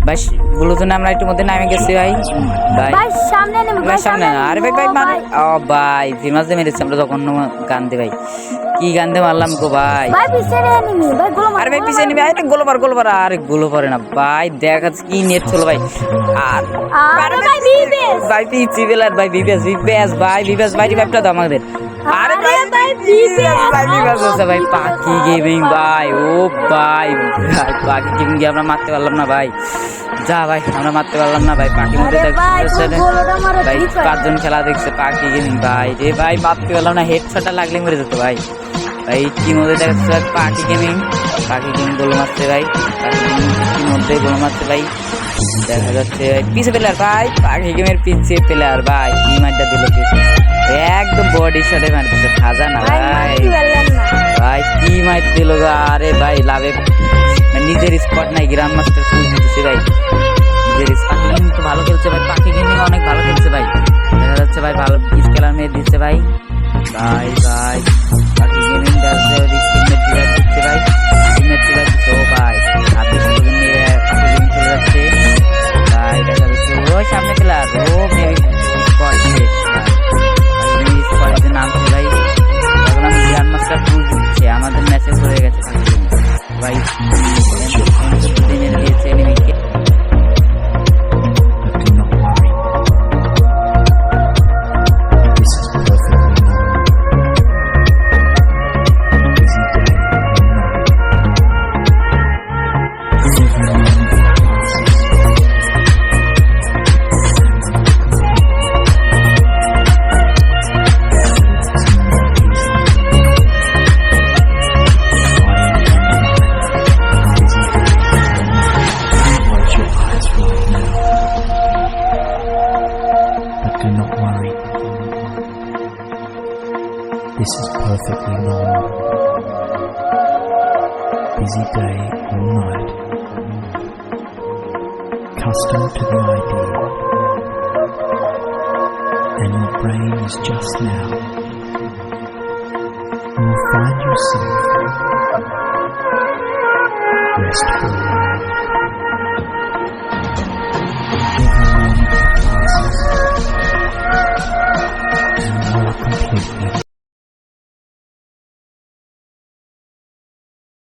ভাই ব্লুটুথ আমরা একটু মধ্যে নামে গেছি ভাই। ভাই সামনে নেমে ভাই সামনে না, আরে ভাই ভাই মানে ও ভাই ফেমাস দে মেরেছে আমরা তখন গান দে ভাই, কি গান দে মারলাম গো ভাই। ভাই পিছনে এনিমি ভাই গোল মার। আরে ভাই পিছে নিবি, আরে গোল পার আরে গোল পারে না ভাই, দেখা কি নেট চলো ভাই। আর আরে ভাই বিবেস ভাই পিছি বেলার ভাই বিবেস ভাই রিভাইভটা দাও আমাদের। আরে ভাই বিবেস আছে ভাই, পাখি গেমিং ভাই, ও ভাই পাখি গেমিং কে আমরা মারতে পারলাম না ভাই, যা ভাই আমরা মারতে পারলাম না ভাই। পাখি মধ্যে ভাই 5 জন খেলা দেখছে পাখি গেমিং ভাই রে ভাই, মারতে পারলাম না, হেডশটটা লাগলে মরে যেত ভাই। ভাই টিম মধ্যে দেখছে পাখি গেমিং গোল মারছে ভাই, পাখি গেমিং টিম মধ্যে গোল মারছে ভাই, দেখা যাচ্ছে পিছে প্লেয়ার ভাই, পাখি গেমের পিছে প্লেয়ার ভাই, কি মারটা দিল একদম বডি শটে মারতেছে, খাজা না ভাই ভাই কি মার দিল গো। আরে ভাই লাভে নিজের স্পট নাই, গ্র্যান্ড মাস্টার ফুল দিতেছে ভাই, নিজের পাখি গেমিং তো ভালো খেলছে ভাই, পাখি গেমিং অনেক ভালো খেলছে ভাই, দেখা যাচ্ছে ভাই ভালো স্কেলার মেয়ে দিচ্ছে ভাই ভাই ভাই পাখি গেমিং দিচ্ছে ভাই, টিমমেট দিচ্ছে ও ভাই হাতে নিয়ে পাখি গেমিং চলে যাচ্ছে ভাই, দেখা যাচ্ছে ওই সামনে প্লেয়ার ও মেবি স্কোয়াড স্কোয়াডের নাম ছিল ভাই, এখন আমি গ্র্যান্ড মাস্টার ফুল দিচ্ছে, আমাদের ম্যাচে পড়ে গেছে পাখি গেমিং ভাই, দিয়েছে এনিমিকে। Do not worry. This is perfectly normal. Busy day or night. Accustomed to the idea. And your brain is just now. You will find yourself restful. Every moment passes. And you are completely